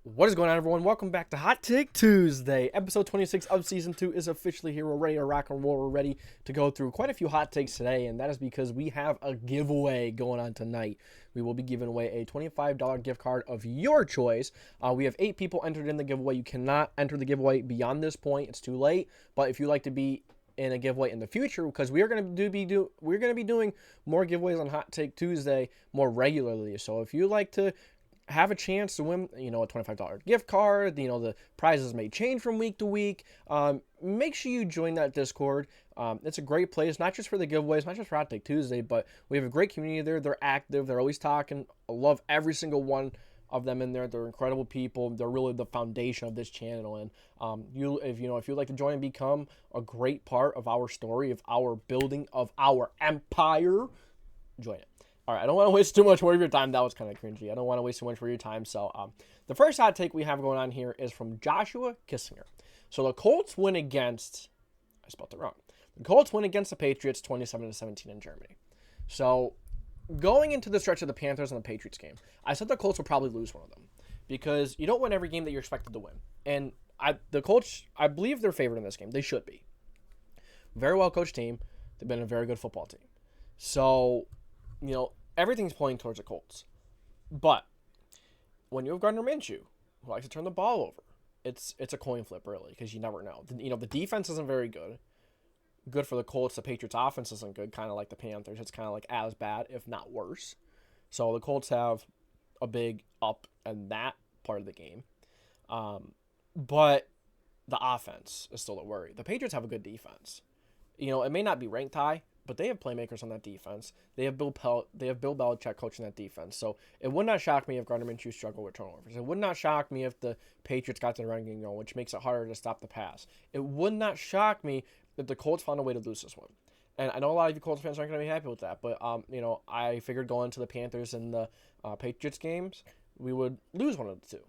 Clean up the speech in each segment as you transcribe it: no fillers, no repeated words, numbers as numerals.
What is going on, everyone? Welcome back to Hot Take Tuesday. Episode 26 of Season 2 is officially here. We're ready to rock and roll. We're ready to go through quite a few hot takes today, and that is because we have a giveaway going on tonight. We will be giving away a $25 gift card of your choice. We have 8 people entered in the giveaway. You cannot enter the giveaway beyond this point. It's too late. But if you'd like to be in a giveaway in the future, because we are going to be doing more giveaways on Hot Take Tuesday more regularly. So if you like to have a chance to win, a $25 gift card, the prizes may change from week to week. Make sure you join that Discord. It's a great place, not just for the giveaways, not just for Hot Take Tuesday, but we have a great community there. They're active. They're always talking. I love every single one of them in there. They're incredible people. They're really the foundation of this channel. And if you'd like to join and become a great part of our story, of our building, of our empire, join it. All right, I don't want to waste too much more of your time. That was kind of cringy. I don't want to waste too much of your time. So the first hot take we have going on here is from Joshua Kissinger. So the Colts win against, I spelled it wrong. The Colts win against the Patriots 27-17 in Germany. So going into the stretch of the Panthers and the Patriots game, I said the Colts will probably lose one of them because you don't win every game that you're expected to win. And the Colts, I believe they're favored in this game. They should be. Very well coached team. They've been a very good football team. So, everything's pointing towards the Colts. But when you have Gardner Minshew, who likes to turn the ball over, it's a coin flip, really, because you never know. The defense isn't very good. Good for the Colts. The Patriots' offense isn't good, kind of like the Panthers. It's kind of like as bad, if not worse. So the Colts have a big up in that part of the game. But the offense is still a worry. The Patriots have a good defense. It may not be ranked high, but they have playmakers on that defense. They have Bill Belichick coaching that defense. So it would not shock me if Gardner Minshew struggled with turnovers. It would not shock me if the Patriots got to the run game going, which makes it harder to stop the pass. It would not shock me if the Colts found a way to lose this one. And I know a lot of you Colts fans aren't going to be happy with that, but I figured going to the Panthers and the Patriots games, we would lose one of the two.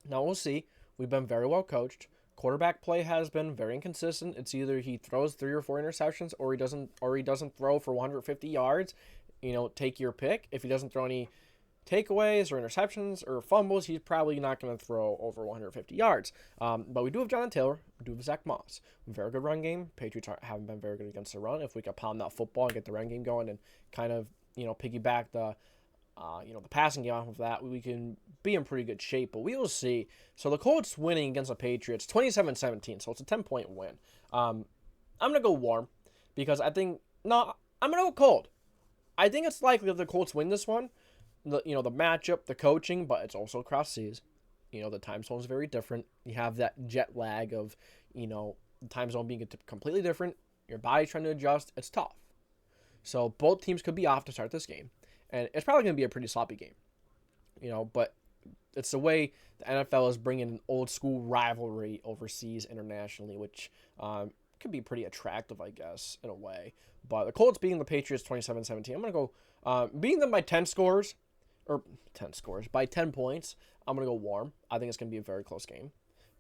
Now we'll see. We've been very well coached. Quarterback play has been very inconsistent. It's either he throws 3 or 4 interceptions or he doesn't throw for 150 yards. Take your pick. If he doesn't throw any takeaways or interceptions or fumbles, he's probably not going to throw over 150 yards. But we do have Jonathan Taylor. We do have Zach Moss. Very good run game. Patriots haven't been very good against the run. If we could pound that football and get the run game going and kind of, piggyback the passing game off of that, we can be in pretty good shape, but we will see. So the Colts winning against the Patriots, 27-17, so it's a 10-point win. I'm going to go warm because I'm going to go cold. I think it's likely that the Colts win this one. The matchup, the coaching, but it's also across seas. The time zone is very different. You have that jet lag of, the time zone being completely different. Your body's trying to adjust. It's tough. So both teams could be off to start this game. And it's probably going to be a pretty sloppy game, but it's the way the NFL is bringing an old school rivalry overseas internationally, which could be pretty attractive, I guess, in a way. But the Colts beating the Patriots 27-17. I'm going to go beating them by 10 points. I'm going to go warm. I think it's going to be a very close game.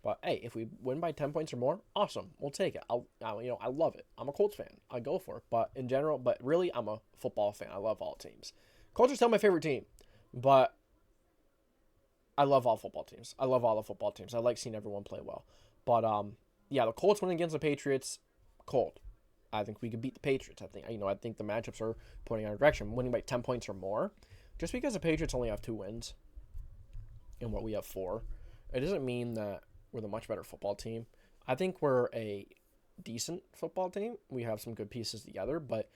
But hey, if we win by 10 points or more, awesome. We'll take it. I love it. I'm a Colts fan. I go for it. But in general, really, I'm a football fan. I love all teams. Colts are still my favorite team, but I love all football teams. I love all the football teams. I like seeing everyone play well. But the Colts winning against the Patriots, cold. I think we could beat the Patriots. I think the matchups are pointing in our direction. Winning by 10 points or more, just because the Patriots only have 2 wins, and we have 4, it doesn't mean that we're the much better football team. I think we're a decent football team. We have some good pieces together, but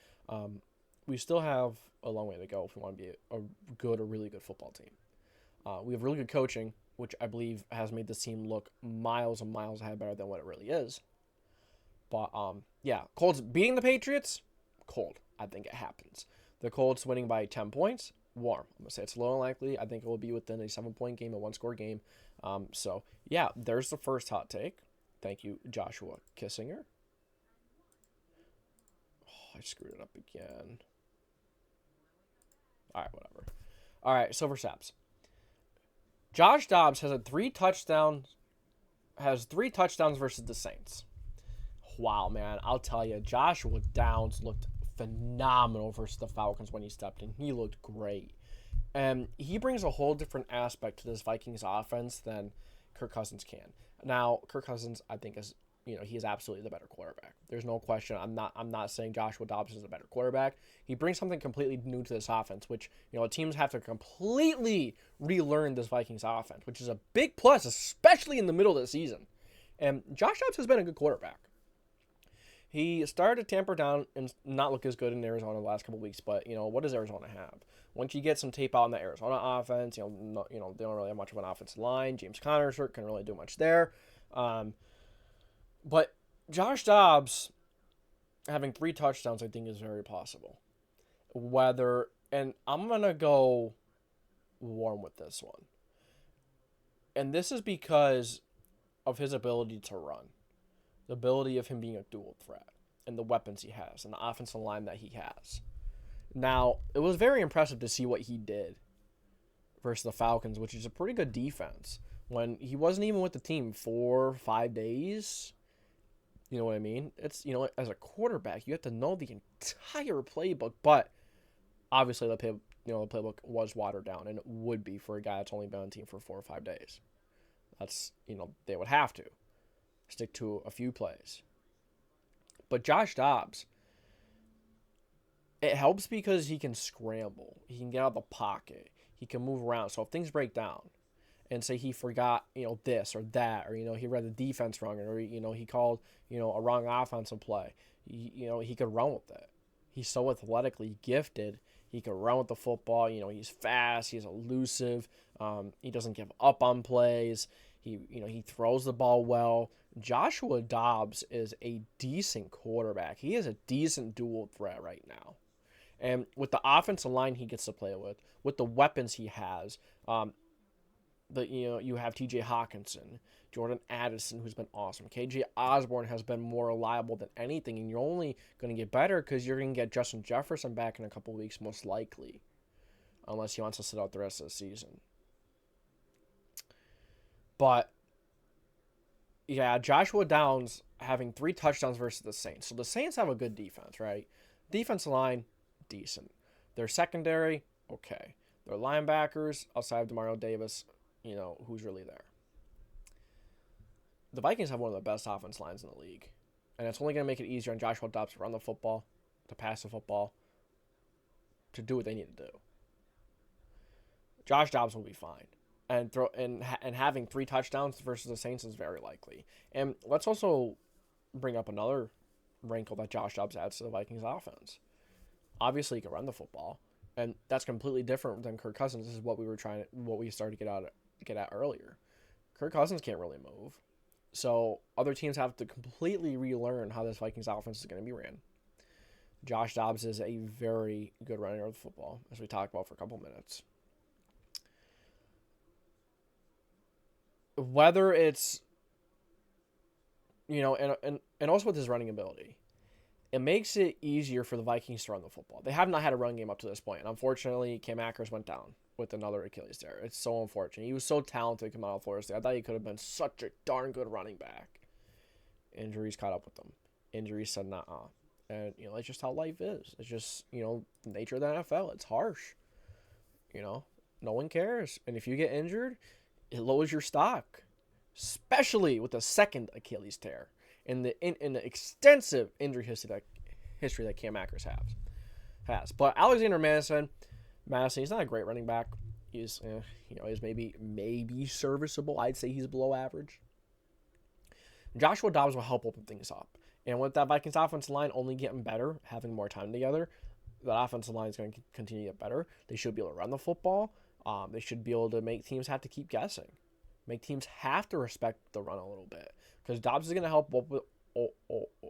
we still have a long way to go if we want to be a really good football team. We have really good coaching, which I believe has made this team look miles and miles ahead better than what it really is. But, Colts beating the Patriots, cold. I think it happens. The Colts winning by 10 points, warm. I'm going to say it's low and likely. I think it will be within a 7-point game, a 1-score game. There's the first hot take. Thank you, Joshua Kissinger. Oh, I screwed it up again. All right, whatever. All right, SilverSabs. Josh Dobbs has 3 touchdowns versus the Saints. Wow, man. I'll tell you, Joshua Downs looked phenomenal versus the Falcons when he stepped in. He looked great. And he brings a whole different aspect to this Vikings offense than Kirk Cousins can. Now, Kirk Cousins, I think, is he is absolutely the better quarterback. There's no question. I'm not saying Joshua Dobbs is a better quarterback. He brings something completely new to this offense, which teams have to completely relearn this Vikings offense, which is a big plus, especially in the middle of the season. And Josh Dobbs has been a good quarterback. He started to tamper down and not look as good in Arizona the last couple of weeks, but what does Arizona have? Once you get some tape out on the Arizona offense, they don't really have much of an offensive line. James Conner couldn't really do much there. But Josh Dobbs having 3 touchdowns, I think, is very possible. And I'm going to go warm with this one. And this is because of his ability to run. The ability of him being a dual threat and the weapons he has and the offensive line that he has. Now, it was very impressive to see what he did versus the Falcons, which is a pretty good defense. When he wasn't even with the team 4 or 5 days, you know what I mean? It's, as a quarterback, you have to know the entire playbook, but obviously the playbook was watered down, and it would be for a guy that's only been on the team for 4 or 5 days. That's, they would have to stick to a few plays. But Josh Dobbs, it helps because he can scramble. He can get out of the pocket. He can move around. So if things break down and say he forgot, this or that, or, he read the defense wrong, or, he called, a wrong offensive play, he could run with it. He's so athletically gifted. He can run with the football. He's fast. He's elusive. He doesn't give up on plays. He throws the ball well. Joshua Dobbs is a decent quarterback. He is a decent dual threat right now. And with the offensive line he gets to play with the weapons he has, you have T.J. Hawkinson, Jordan Addison, who's been awesome. K.J. Osborne has been more reliable than anything, and you're only going to get better because you're going to get Justin Jefferson back in a couple of weeks, most likely, unless he wants to sit out the rest of the season. But yeah, Joshua Downs having 3 touchdowns versus the Saints. So the Saints have a good defense, right? Defensive line, decent. Their secondary, okay. Their linebackers, outside of Demario Davis, who's really there. The Vikings have one of the best offense lines in the league. And it's only going to make it easier on Joshua Dobbs to run the football, to pass the football, to do what they need to do. Josh Dobbs will be fine. And having 3 touchdowns versus the Saints is very likely. And let's also bring up another wrinkle that Josh Dobbs adds to the Vikings offense. Obviously, he can run the football, and that's completely different than Kirk Cousins. This is what we started to get at earlier. Kirk Cousins can't really move, so other teams have to completely relearn how this Vikings offense is going to be ran. Josh Dobbs is a very good runner of the football, as we talked about for a couple minutes. Whether it's, and also with his running ability, it makes it easier for the Vikings to run the football. They have not had a run game up to this point, and unfortunately, Cam Akers went down with another Achilles tear. It's so unfortunate. He was so talented coming out of Florida State. I thought he could have been such a darn good running back. Injuries caught up with him. Injuries said, nah. And, it's just how life is. It's just, the nature of the NFL. It's harsh. No one cares. And if you get injured, it lowers your stock, especially with the second Achilles tear in the extensive injury history that Cam Akers has. But Alexander Madison, he's not a great running back. He's he's maybe serviceable. I'd say he's below average. Joshua Dobbs will help open things up, and with that Vikings offensive line only getting better, having more time together, that offensive line is going to continue to get better. They should be able to run the football. They should be able to make teams have to keep guessing. Make teams have to respect the run a little bit. Because Dobbs is going to help he's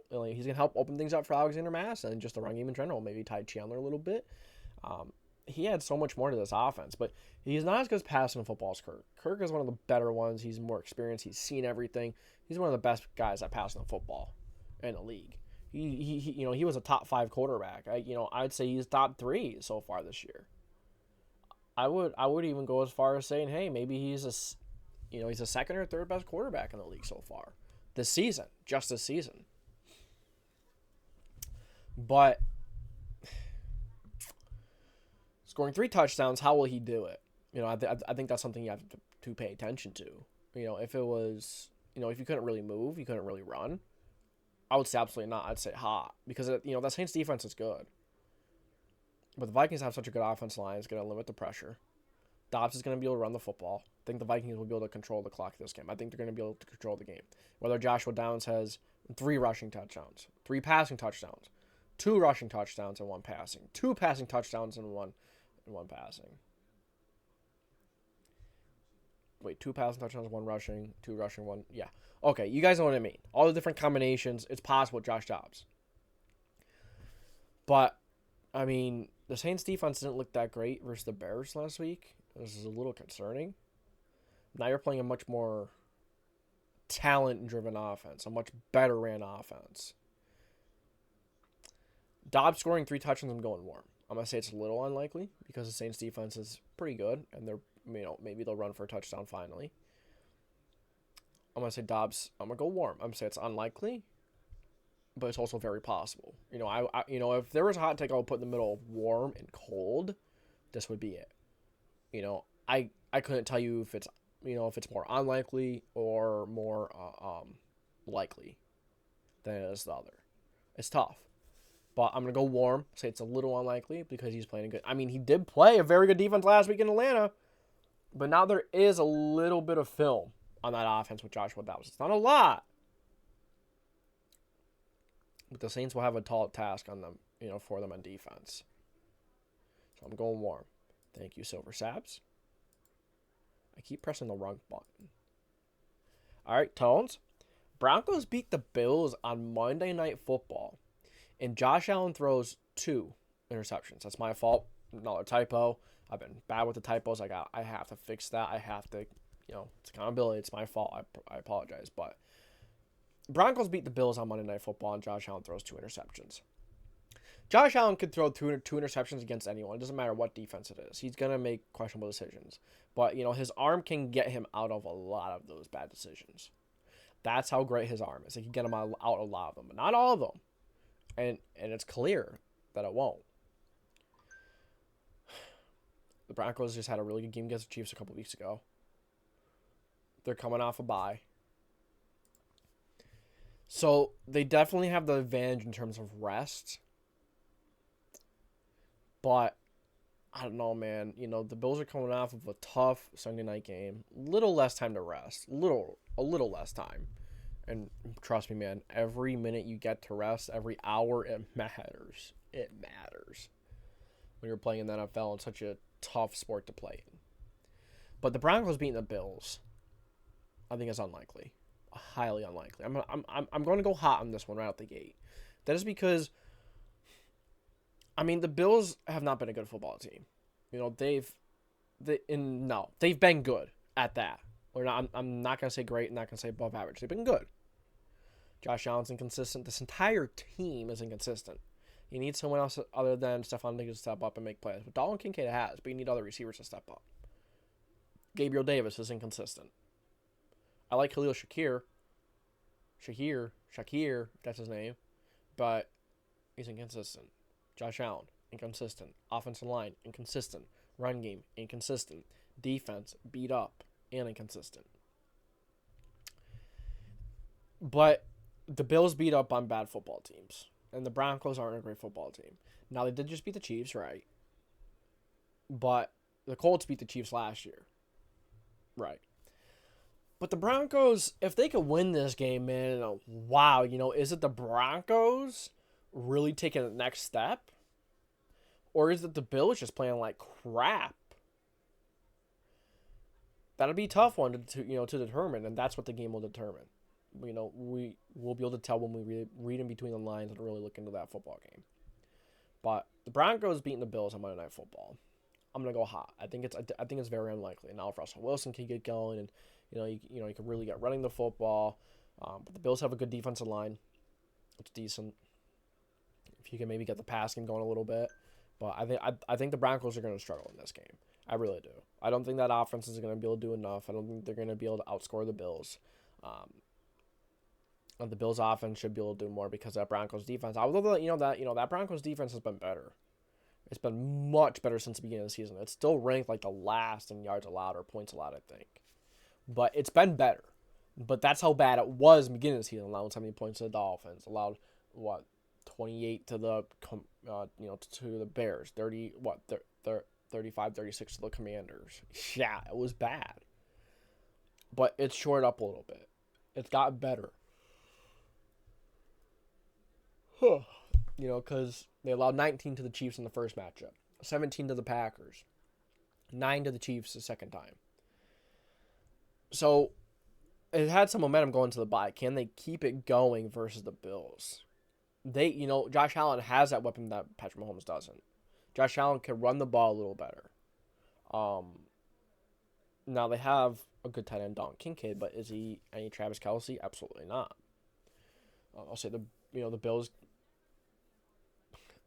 going to help open things up for Alexander Madison and just the run game in general. Maybe Ty Chandler a little bit. He had so much more to this offense. But he's not as good as passing the football as Kirk. Kirk is one of the better ones. He's more experienced. He's seen everything. He's one of the best guys at passing the football in the league. He was a top 5 quarterback. I'd say he's top 3 so far this year. I would even go as far as saying, hey, maybe he's a second or third best quarterback in the league so far this season. But Scoring 3 touchdowns, how will he do it? I think that's something you have to pay attention to. If it was, if you couldn't really move, you couldn't really run, I would say absolutely not. I'd say hot because, that Saints defense is good. But the Vikings have such a good offensive line, it's going to limit the pressure. Dobbs is going to be able to run the football. I think the Vikings will be able to control the clock this game. I think they're going to be able to control the game. Whether Joshua Downs has 3 rushing touchdowns, 3 passing touchdowns, 2 rushing touchdowns, and 1 passing. 2 passing touchdowns and one passing. Wait, 2 passing touchdowns, 1 rushing, 2 rushing, 1. Yeah. Okay, you guys know what I mean. All the different combinations, it's possible with Josh Dobbs. But, I mean, the Saints defense didn't look that great versus the Bears last week. This is a little concerning. Now you're playing a much more talent-driven offense, a much better ran offense. Dobbs scoring 3 touchdowns, I'm going warm. I'm going to say it's a little unlikely because the Saints defense is pretty good, and they're, maybe they'll run for a touchdown finally. I'm going to say Dobbs, I'm going to go warm. I'm going to say it's unlikely, but it's also very possible. If there was a hot take I would put in the middle of warm and cold, this would be it. I couldn't tell you if it's more unlikely or more likely than it is the other. It's tough. But I'm going to go warm, say it's a little unlikely because he's playing good. I mean, he did play a very good defense last week in Atlanta, but now there is a little bit of film on that offense with Joshua Dobbs. It's not a lot. But the Saints will have a tall task on them, for them on defense. So I'm going warm. Thank you, SilverSabs. I keep pressing the wrong button. All right, Tones. Broncos beat the Bills on Monday Night Football, and Josh Allen throws 2 interceptions. That's my fault. Another typo. I've been bad with the typos. I have to fix that. I have to, it's accountability. It's my fault. I apologize. But Broncos beat the Bills on Monday Night Football, and Josh Allen throws 2 interceptions. Josh Allen could throw two interceptions against anyone. It doesn't matter what defense it is. He's going to make questionable decisions. But, his arm can get him out of a lot of those bad decisions. That's how great his arm is. He can get him out a lot of them, but not all of them. And it's clear that it won't. The Broncos just had a really good game against the Chiefs a couple weeks ago. They're coming off a bye. So they definitely have the advantage in terms of rest. But I don't know, man. The Bills are coming off of a tough Sunday night game. Little less time to rest. A little less time. And trust me, man, every minute you get to rest, every hour, it matters. It matters. When you're playing in the NFL, it's such a tough sport to play in. But the Broncos beating the Bills, I think it's unlikely. Highly unlikely. I'm going to go hot on this one right out the gate. That is because, the Bills have not been a good football team. They've been good at that. I'm not going to say great, I'm not going to say above average. They've been good. Josh Allen's inconsistent. This entire team is inconsistent. You need someone else other than Stephon Diggs to step up and make plays. But Dalton Kincaid has, but you need other receivers to step up. Gabriel Davis is inconsistent. I like Khalil Shakir, that's his name, but he's inconsistent. Josh Allen, inconsistent. Offensive line, inconsistent. Run game, inconsistent. Defense, beat up and inconsistent. But the Bills beat up on bad football teams, and the Broncos aren't a great football team. Now, they did just beat the Chiefs, right? But the Colts beat the Chiefs last year. Right. But the Broncos, if they could win this game, man, wow, is it the Broncos really taking the next step? Or is it the Bills just playing like crap? That'll be a tough one to determine, and that's what the game will determine. We will be able to tell when we read in between the lines and really look into that football game. But the Broncos beating the Bills on Monday Night Football, I'm gonna go hot. I think it's very unlikely. Now if Russell Wilson can get going and he can really get running the football, but the Bills have a good defensive line. It's decent. If you can maybe get the pass game going a little bit, but I think the Broncos are going to struggle in this game. I really do. I don't think that offense is going to be able to do enough. I don't think they're going to be able to outscore the Bills. The Bills offense should be able to do more because that Broncos defense. Although that Broncos defense has been better. It's been much better since the beginning of the season. It's still ranked like the last in yards allowed or points allowed, I think. But it's been better. But that's how bad it was in the beginning of the season. Allowed 70 points to the Dolphins. Allowed, 28 to the, to the Bears. 35, 36 to the Commanders. Yeah, it was bad. But it's shored up a little bit. It's got better. Because they allowed 19 to the Chiefs in the first matchup. 17 to the Packers. 9 to the Chiefs the second time. So, it had some momentum going to the bye. Can they keep it going versus the Bills? Josh Allen has that weapon that Patrick Mahomes doesn't. Josh Allen can run the ball a little better. Now they have a good tight end, Don Kincaid, but is he any Travis Kelce? Absolutely not. I'll say the Bills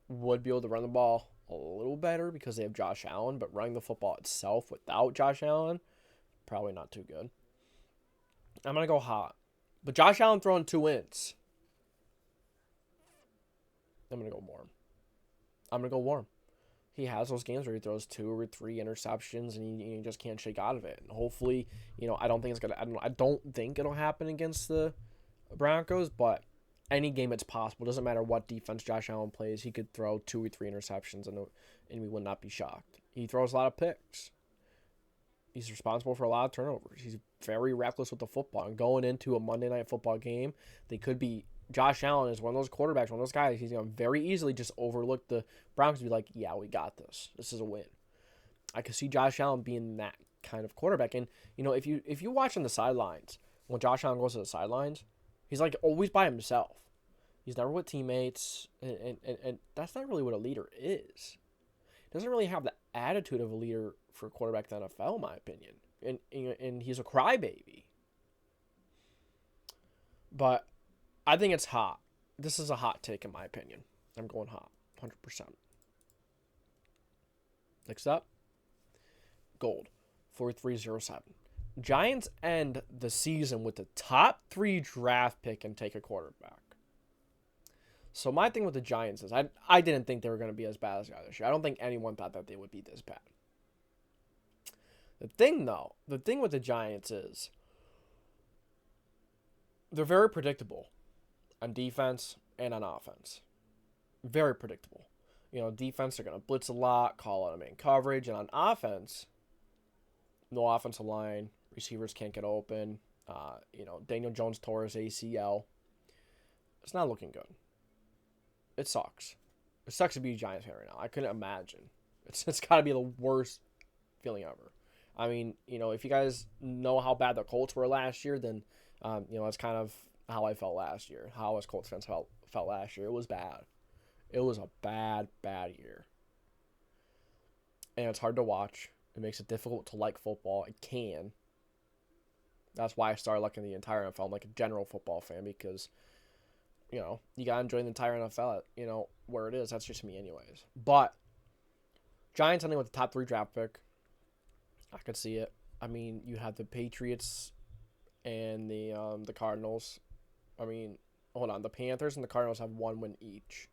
would be able to run the ball a little better because they have Josh Allen, but running the football itself without Josh Allen, probably not too good. I'm going to go hot. But Josh Allen throwing 2 INTS. I'm going to go warm. He has those games where he throws 2 or 3 interceptions and he just can't shake out of it. And hopefully, I don't think it'll happen against the Broncos, but any game it's possible. Doesn't matter what defense Josh Allen plays. He could throw 2 or 3 interceptions and we would not be shocked. He throws a lot of picks. He's responsible for a lot of turnovers. He's very reckless with the football. And going into a Monday Night Football game, Josh Allen is one of those quarterbacks, one of those guys. He's going to very easily just overlook the Broncos and be like, yeah, we got this. This is a win. I could see Josh Allen being that kind of quarterback. And, if you watch on the sidelines, when Josh Allen goes to the sidelines, he's like always by himself. He's never with teammates. And that's not really what a leader is. He doesn't really have the attitude of a leader for a quarterback in the NFL, in my opinion. And he's a crybaby. But I think it's hot. This is a hot take, in my opinion. I'm going hot, 100%. Next up, gold, 4307. Giants end the season with the top 3 draft pick and take a quarterback. So my thing with the Giants is I didn't think they were going to be as bad as they are this year. I don't think anyone thought that they would be this bad. The thing with the Giants is they're very predictable on defense and on offense. Very predictable. Defense, they're going to blitz a lot, call out a man coverage. And on offense, no offensive line. Receivers can't get open. Daniel Jones tore his ACL. It's not looking good. It sucks. It sucks to be a Giants fan right now. I couldn't imagine. It's got to be the worst feeling ever. I mean, if you guys know how bad the Colts were last year, then, that's kind of how I felt last year. How us Colts fans felt last year. It was bad. It was a bad, bad year. And it's hard to watch. It makes it difficult to like football. It can. That's why I started liking the entire NFL. I'm like a general football fan because, you got to enjoy the entire NFL, where it is. That's just me anyways. But Giants ending with the top 3 draft pick. I could see it. I mean, you have the Patriots and the Cardinals. I mean, hold on. The Panthers and the Cardinals have 1 win each.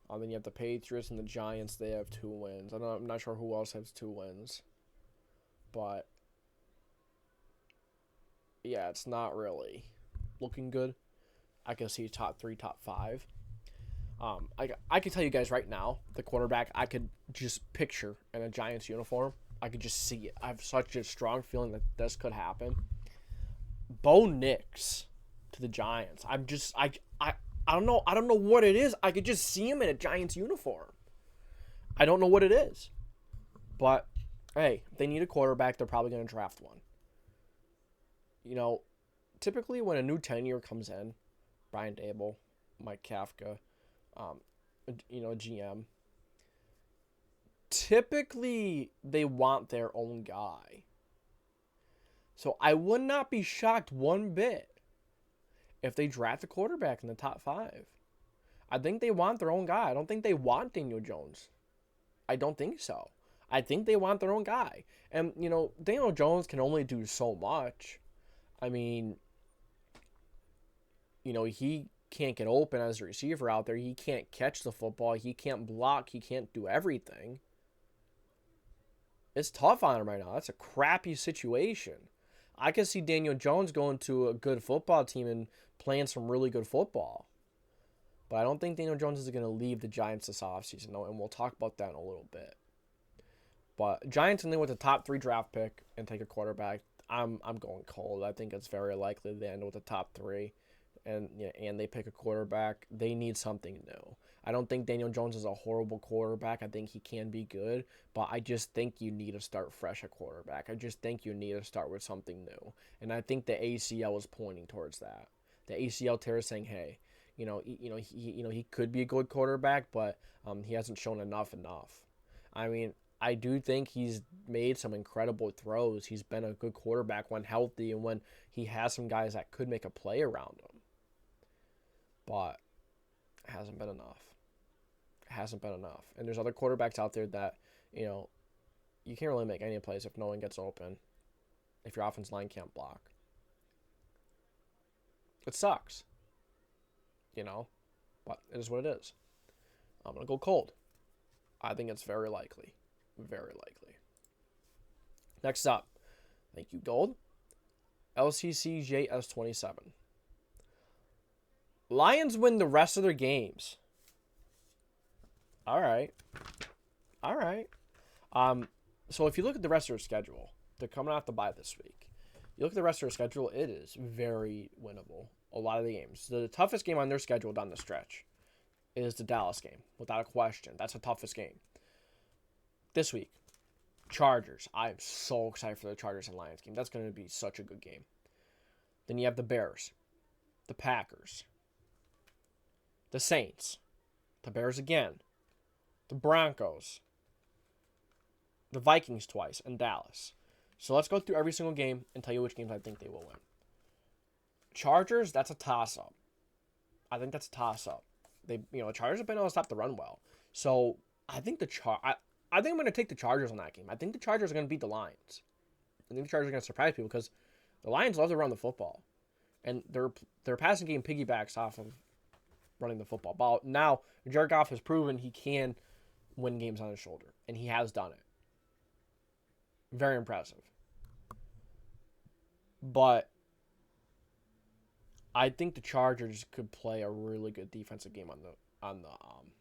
Then you have the Patriots and the Giants. They have 2 wins. I'm not sure who else has 2 wins. But, yeah, it's not really looking good. I can see top 3, top 5. I can tell you guys right now, the quarterback I could just picture in a Giants uniform. I could just see it. I have such a strong feeling that this could happen. Bo Nix to the Giants. I don't know. I don't know what it is. I could just see him in a Giants uniform. I don't know what it is. But, hey, if they need a quarterback, they're probably going to draft one. Typically when a new tenure comes in, Brian Dable, Mike Kafka, GM, typically they want their own guy. So I would not be shocked one bit if they draft a quarterback in the top 5. I think they want their own guy. I don't think they want Daniel Jones. I don't think so. I think they want their own guy. And, Daniel Jones can only do so much. I mean, he can't get open as a receiver out there. He can't catch the football. He can't block. He can't do everything. It's tough on him right now. That's a crappy situation. I could see Daniel Jones going to a good football team and playing some really good football. But I don't think Daniel Jones is going to leave the Giants this offseason, and we'll talk about that in a little bit. But Giants end with the top 3 draft pick and take a quarterback. I'm going cold. I think it's very likely they end with the top 3, and they pick a quarterback. They need something new. I don't think Daniel Jones is a horrible quarterback. I think he can be good, but I just think you need to start fresh at quarterback. I just think you need to start with something new, and I think the ACL is pointing towards that. The ACL tear is saying, hey, he could be a good quarterback, but he hasn't shown enough. I mean, I do think he's made some incredible throws. He's been a good quarterback when healthy and when he has some guys that could make a play around him. But it hasn't been enough. And there's other quarterbacks out there that, you can't really make any plays if no one gets open, if your offense line can't block. It sucks. But it is what it is. I'm going to go cold. I think it's very likely. Very likely. Next up. Thank you, Gold. LCCJS27. Lions win the rest of their games. All right. So if you look at the rest of their schedule, they're coming off the bye this week. You look at the rest of their schedule, it is very winnable. A lot of the games. The toughest game on their schedule down the stretch is the Dallas game, without a question. That's the toughest game. This week, Chargers. I am so excited for the Chargers and Lions game. That's going to be such a good game. Then you have the Bears, the Packers, the Saints, the Bears again, the Broncos, the Vikings twice, and Dallas. So let's go through every single game and tell you which games I think they will win. Chargers, that's a toss-up. I think that's a toss-up. The Chargers have been able to stop the run well. So I think I think I'm going to take the Chargers on that game. I think the Chargers are going to beat the Lions. I think the Chargers are going to surprise people because the Lions love to run the football. And their passing game piggybacks off of running the football. But now, Jared Goff has proven he can win games on his shoulder. And he has done it. Very impressive. But I think the Chargers could play a really good defensive game on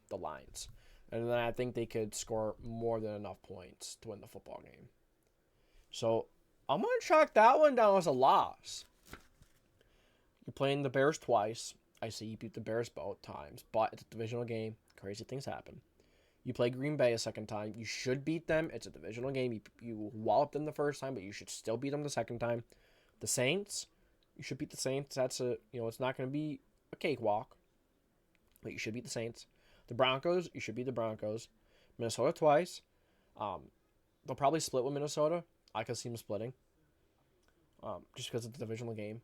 the Lions. And then I think they could score more than enough points to win the football game. So I'm going to chalk that one down as a loss. You're playing the Bears twice. I see you beat the Bears both times, but it's a divisional game. Crazy things happen. You play Green Bay a second time. You should beat them. It's a divisional game. You walloped them the first time, but you should still beat them the second time. The Saints, you should beat the Saints. That's it's not going to be a cakewalk, but you should beat the Saints. The Broncos, you should beat the Broncos. Minnesota twice. They'll probably split with Minnesota. I could see them splitting. Just because it's a divisional game.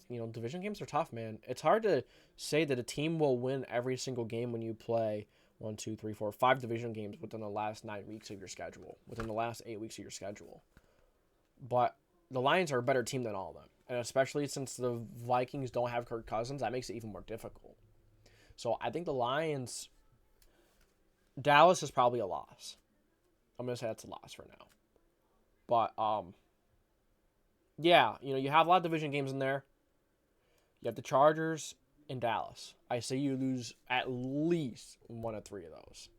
Division games are tough, man. It's hard to say that a team will win every single game when you play 1, 2, 3, 4, 5 division games within the last 9 weeks of your schedule, within the last 8 weeks of your schedule. But the Lions are a better team than all of them. And especially since the Vikings don't have Kirk Cousins, that makes it even more difficult. So I think the Lions, Dallas is probably a loss. I'm going to say that's a loss for now. But, yeah, you have a lot of division games in there. You have the Chargers and Dallas. I say you lose at least 1 of 3 of those.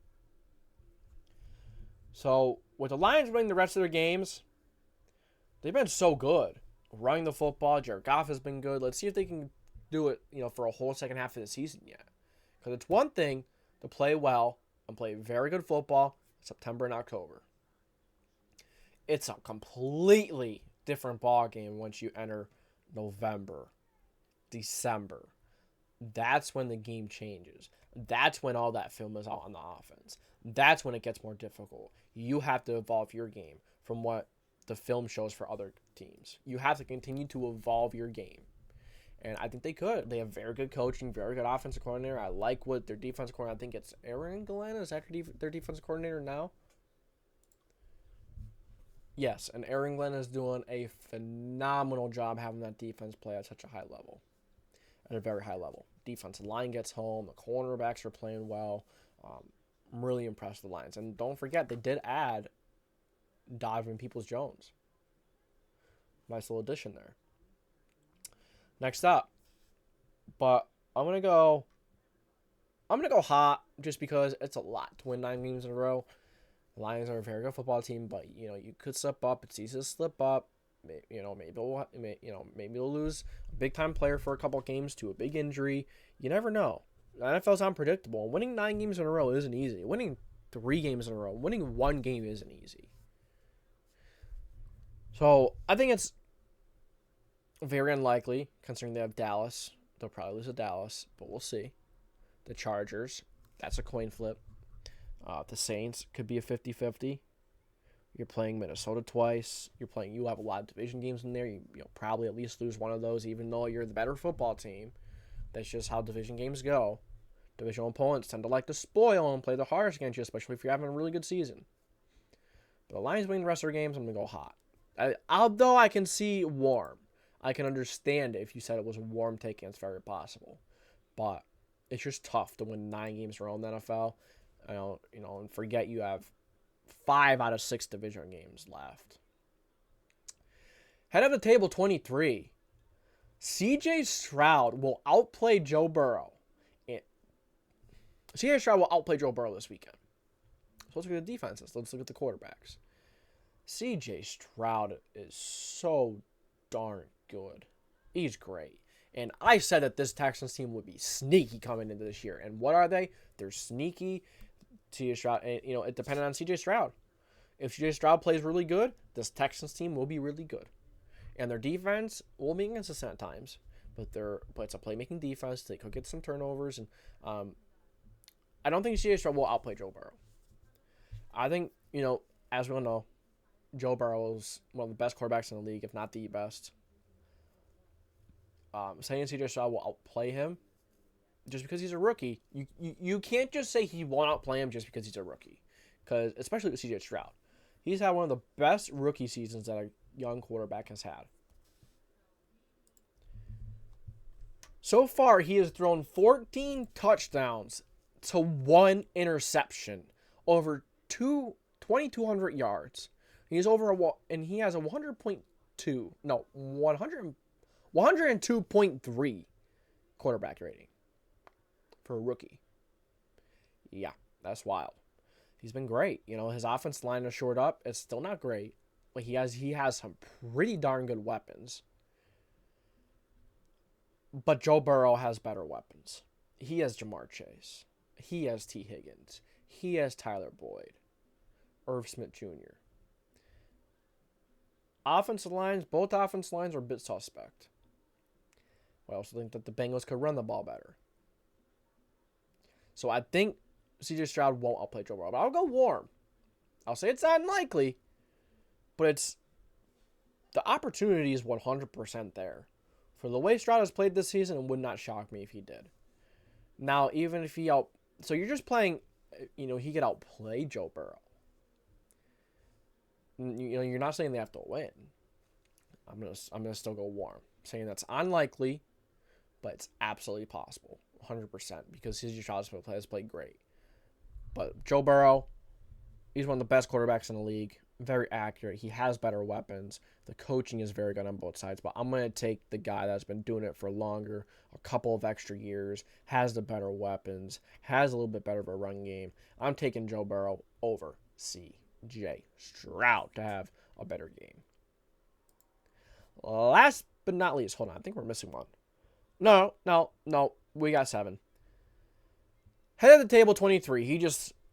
So, with the Lions winning the rest of their games, they've been so good. Running the football, Jared Goff has been good. Let's see if they can do it, for a whole second half of the season yet. Because it's one thing to play well and play very good football in September and October. It's a completely different ball game once you enter November, December. That's when the game changes. That's when all that film is out on the offense. That's when it gets more difficult. You have to evolve your game from what the film shows for other teams. You have to continue to evolve your game. And I think they could. They have very good coaching, very good offensive coordinator. I like what their defensive coordinator, I think it's Aaron Glenn. Is that their defensive coordinator now? Yes, and Aaron Glenn is doing a phenomenal job having that defense play at such a high level. at a very high level. Defensive line gets home. The cornerbacks are playing well. I'm really impressed with the Lions. And don't forget, they did add Dobbs and Peoples-Jones. Nice little addition there. Next up, but I'm gonna go hot just because it's a lot to win 9 games in a row. The Lions are a very good football team, but you could slip up. It's easy to slip up. Maybe they'll lose a big time player for a couple games to a big injury. You never know. The NFL's unpredictable. Winning 9 games in a row isn't easy. Winning 3 games in a row, winning 1 game isn't easy. So I think it's very unlikely, considering they have Dallas. They'll probably lose to Dallas, but we'll see. The Chargers, that's a coin flip. The Saints could be a 50-50. You're playing Minnesota twice. You have a lot of division games in there. You'll probably at least lose one of those, even though you're the better football team. That's just how division games go. Divisional opponents tend to like to spoil and play the hardest against you, especially if you're having a really good season. But the Lions winning the rest of their games, I'm going to go hot. Although I can see warm. I can understand it if you said it was a warm take, and it's very possible. But it's just tough to win 9 games in a row in the NFL. And forget you have 5 out of 6 division games left. Head of the table 23. CJ Stroud will outplay Joe Burrow. CJ Stroud will outplay Joe Burrow this weekend. So let's look at the defenses. Let's look at the quarterbacks. CJ Stroud is so darn good. He's great. And I said that this Texans team would be sneaky coming into this year. And what are they? They're sneaky. CJ Stroud, and it depended on CJ Stroud. If CJ Stroud plays really good, this Texans team will be really good. And their defense will be inconsistent at times. But it's a playmaking defense. They could get some turnovers. And I don't think CJ Stroud will outplay Joe Burrow. I think, as we all know, Joe Burrow is one of the best quarterbacks in the league, if not the best. Saying CJ Stroud will outplay him just because he's a rookie. You can't just say he won't outplay him just because he's a rookie. Because especially with CJ Stroud. He's had one of the best rookie seasons that a young quarterback has had. So far, he has thrown 14 touchdowns to 1 interception over 2,200 yards. He has he has a 102.3 quarterback rating for a rookie. Yeah, that's wild. He's been great. His offensive line is shored up. It's still not great, but he has some pretty darn good weapons. But Joe Burrow has better weapons. He has Jamar Chase. He has T. Higgins. He has Tyler Boyd. Irv Smith Jr. Both offensive lines are a bit suspect. I also think that the Bengals could run the ball better. So I think CJ Stroud won't outplay Joe Burrow. But I'll go warm. I'll say it's unlikely. But the opportunity is 100% there. For the way Stroud has played this season, it would not shock me if he did. Now, even if so you're just playing, he could outplay Joe Burrow. You're not saying they have to win. I'm gonna still go warm, saying that's unlikely, but it's absolutely possible, 100%, because CJ Stroud has played great. But Joe Burrow, he's one of the best quarterbacks in the league. Very accurate. He has better weapons. The coaching is very good on both sides. But I'm going to take the guy that's been doing it for longer, a couple of extra years, has the better weapons, has a little bit better of a run game. I'm taking Joe Burrow over CJ Stroud to have a better game. Last but not least, hold on. I think we're missing one. No. We got 7. Head of the table 23.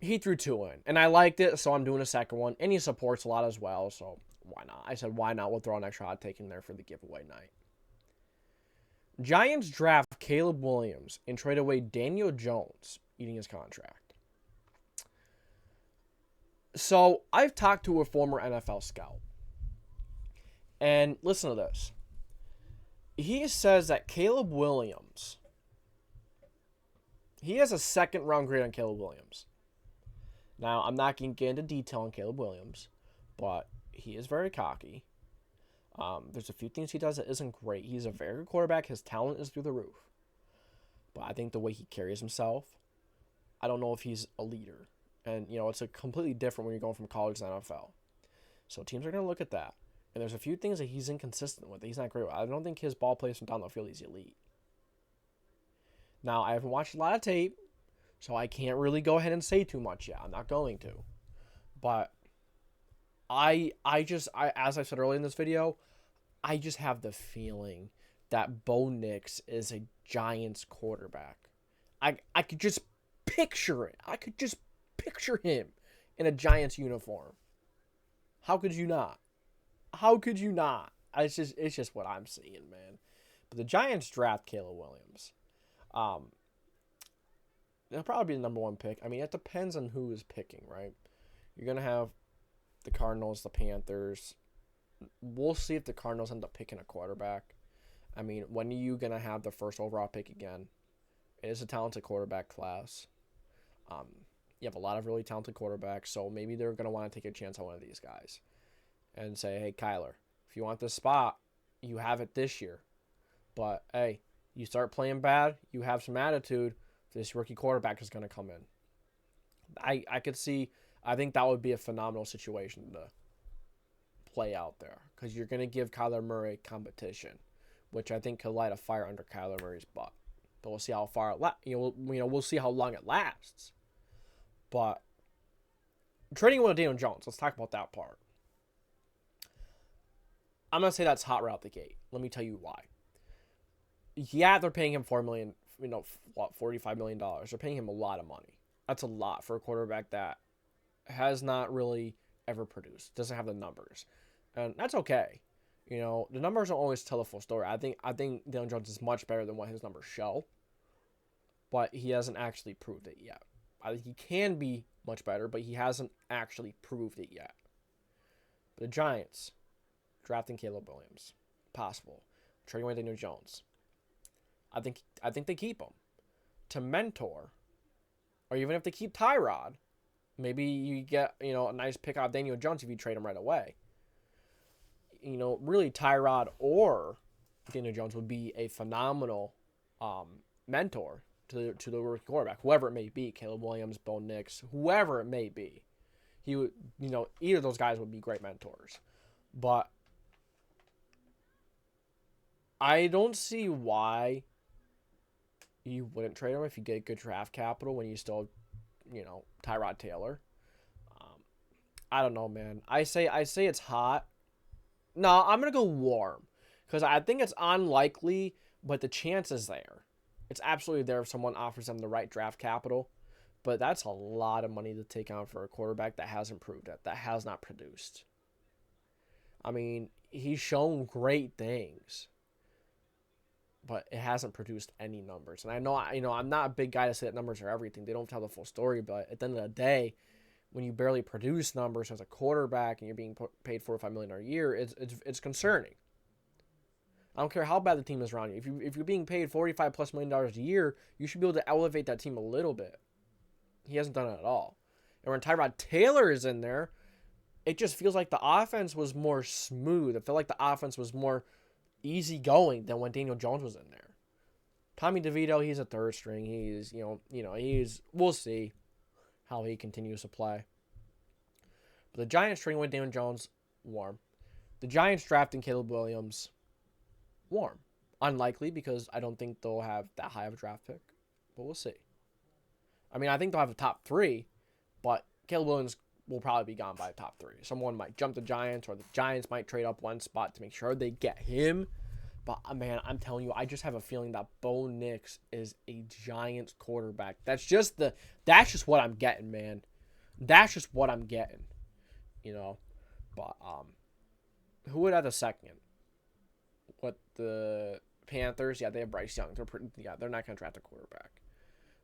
He threw 2 in. And I liked it, so I'm doing a second one. And he supports a lot as well, so why not? I said, why not? We'll throw an extra hot take in there for the giveaway night. Giants draft Caleb Williams and trade away Daniel Jones, eating his contract. So I've talked to a former NFL scout. And listen to this. He says that Caleb Williams, he has a second round grade on Caleb Williams. Now, I'm not going to get into detail on Caleb Williams, but he is very cocky. There's a few things he does that isn't great. He's a very good quarterback. His talent is through the roof. but I think the way he carries himself, I don't know if he's a leader. And, it's a completely different when you're going from college to NFL. So teams are going to look at that. And there's a few things that he's inconsistent with, that he's not great with. I don't think his ball plays from down the field is elite. Now, I haven't watched a lot of tape, so I can't really go ahead and say too much yet. I'm not going to. But I as I said earlier in this video, I just have the feeling that Bo Nix is a Giants quarterback. I could just picture it. I could just picture him in a Giants uniform. How could you not? How could you not? It's just what I'm seeing, man. But the Giants draft Caleb Williams. It'll probably be the number one pick. I mean, it depends on who is picking, right? You're going to have the Cardinals, the Panthers. We'll see if the Cardinals end up picking a quarterback. I mean, when are you going to have the first overall pick again? It is a talented quarterback class. You have a lot of really talented quarterbacks, so maybe they're going to want to take a chance on one of these guys and say, hey, Kyler, if you want this spot, you have it this year. But, hey, you start playing bad, you have some attitude, this rookie quarterback is going to come in. I could see, I think that would be a phenomenal situation to play out there because you're going to give Kyler Murray competition, which I think could light a fire under Kyler Murray's butt. But we'll see how far it we'll see how long it lasts. But trading with Daniel Jones, let's talk about that part. I'm gonna say that's hot right out the gate. Let me tell you why. Yeah, they're paying him $4 million, $45 million. They're paying him a lot of money. That's a lot for a quarterback that has not really ever produced, doesn't have the numbers, and that's okay. The numbers don't always tell the full story. I think Daniel Jones is much better than what his numbers show, but he hasn't actually proved it yet. I think he can be much better, but he hasn't actually proved it yet. But the Giants drafting Caleb Williams, possible. Trading away Daniel Jones. I think they keep him to mentor, or even if they keep Tyrod, maybe you get a nice pick out of Daniel Jones if you trade him right away. Really Tyrod or Daniel Jones would be a phenomenal mentor to the rookie quarterback, whoever it may be, Caleb Williams, Bo Nix, whoever it may be. He would, either of those guys would be great mentors. But I don't see why you wouldn't trade him if you get good draft capital when you still, Tyrod Taylor. I don't know, man. I say it's hot. No, I'm going to go warm because I think it's unlikely, but the chance is there. It's absolutely there if someone offers them the right draft capital, but that's a lot of money to take on for a quarterback that hasn't proved it, that has not produced. I mean, he's shown great things, but it hasn't produced any numbers. And I know, I'm not a big guy to say that numbers are everything. They don't tell the full story, but at the end of the day, when you barely produce numbers as a quarterback and you're being paid $4 or $5 million a year, it's concerning. I don't care how bad the team is around you. If you're being paid $45+ million a year, you should be able to elevate that team a little bit. He hasn't done it at all. And when Tyrod Taylor is in there, it just feels like the offense was more smooth. It felt like the offense was more easygoing than when Daniel Jones was in there. Tommy DeVito, he's a third string. He's we'll see how he continues to play. But the Giants trading with Daniel Jones, warm. The Giants drafting Caleb Williams, warm. Unlikely because I don't think they'll have that high of a draft pick, but we'll see. I mean, I think they'll have a top 3, but Caleb Williams will probably be gone by the top 3. Someone might jump the Giants, or the Giants might trade up one spot to make sure they get him. But, man, I'm telling you, I just have a feeling that Bo Nix is a Giants quarterback. That's just what I'm getting, man. That's just what I'm getting, But who would have the second? What, the Panthers? Yeah, they have Bryce Young. They're not going to draft a quarterback.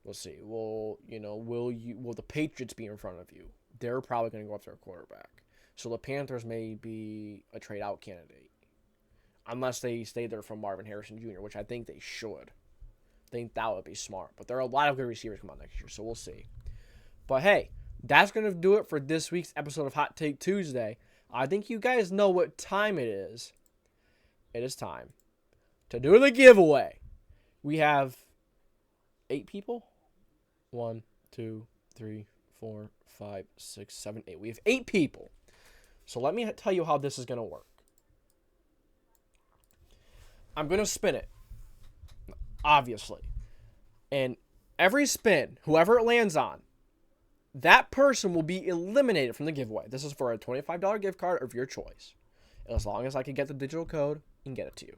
We'll see. Will the Patriots be in front of you? They're probably going to go after a quarterback. So the Panthers may be a trade-out candidate. Unless they stay there from Marvin Harrison Jr., which I think they should. I think that would be smart. But there are a lot of good receivers coming out next year, so we'll see. But hey, that's going to do it for this week's episode of Hot Take Tuesday. I think you guys know what time it is. It is time to do the giveaway. We have 8 people. 1, 2, 3, 4, 5, 6, 7, 8. We have 8 people. So let me tell you how this is going to work. I'm going to spin it, obviously. And every spin, whoever it lands on, that person will be eliminated from the giveaway. This is for a $25 gift card of your choice. And as long as I can get the digital code and get it to you.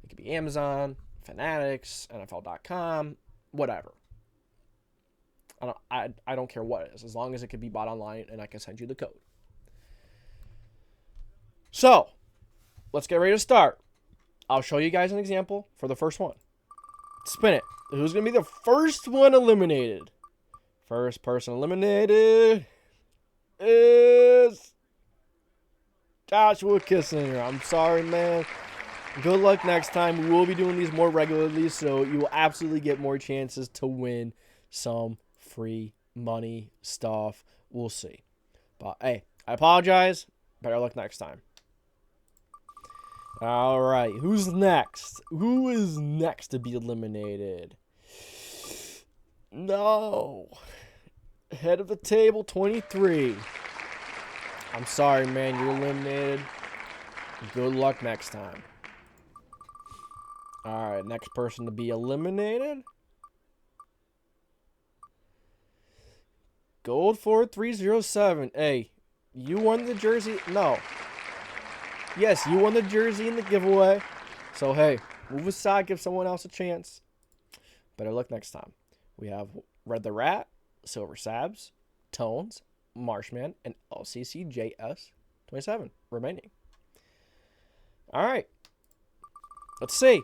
It could be Amazon, Fanatics, NFL.com, whatever. I don't care what it is, as long as it can be bought online and I can send you the code. So, let's get ready to start. I'll show you guys an example for the first one. Spin it. Who's going to be the first one eliminated? First person eliminated is Joshua Kissinger. I'm sorry, man. Good luck next time. We will be doing these more regularly, so you will absolutely get more chances to win some free money stuff. We'll see. But, hey, I apologize. Better luck next time. All right. Who's next? Who is next to be eliminated? No. Head of the table, 23. I'm sorry, man. You're eliminated. Good luck next time. All right. Next person to be eliminated. Gold 4307. Hey, you won the jersey. No. Yes, you won the jersey in the giveaway. So, hey, move aside. Give someone else a chance. Better luck next time. We have Red the Rat, SilverSabs, Tones, Marshman, and LCCJS 27 remaining. All right. Let's see.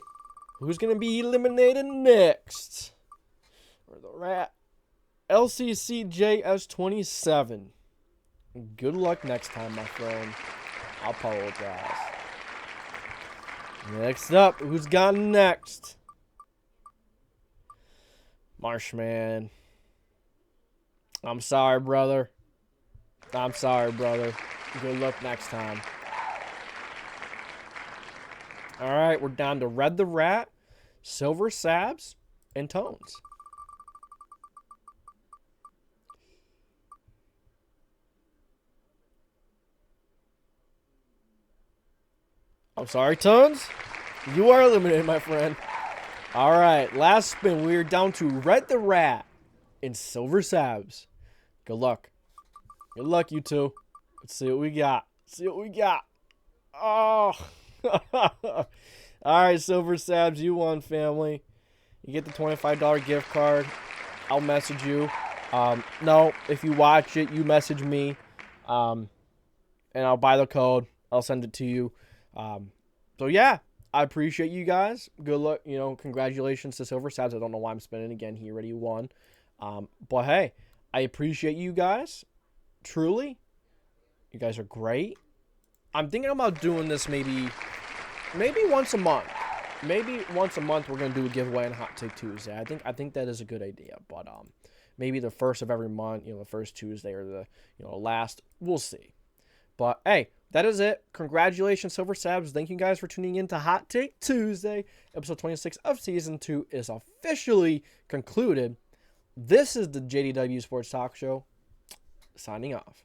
Who's going to be eliminated next? Red the Rat, LCCJS 27. Good luck next time, my friend. I apologize. Next up, who's gone next? Marshman. I'm sorry, brother. I'm sorry, brother. Good luck next time. All right, we're down to Red the Rat, SilverSabs, and Tones. I'm sorry, Tones. You are eliminated, my friend. All right, last spin. We are down to Red the Rat and SilverSabs. Good luck. Good luck, you two. Let's see what we got. See what we got. Oh. All right, SilverSabs, you won, family. You get the $25 gift card. I'll message you. No, if you watch it, you message me. And I'll buy the code. I'll send it to you. So yeah, I appreciate you guys. Good luck. Congratulations to SilverSabs. I don't know why I'm spinning again. He already won. But hey, I appreciate you guys. Truly. You guys are great. I'm thinking about doing this maybe once a month. Maybe once a month we're gonna do a giveaway on Hot Take Tuesday. I think that is a good idea. But maybe the first of every month, the first Tuesday or the last. We'll see. But hey, that is it. Congratulations, SilverSabs. Thank you guys for tuning in to Hot Take Tuesday. Episode 26 of Season 2 is officially concluded. This is the JDW Sports Talk Show. Signing off.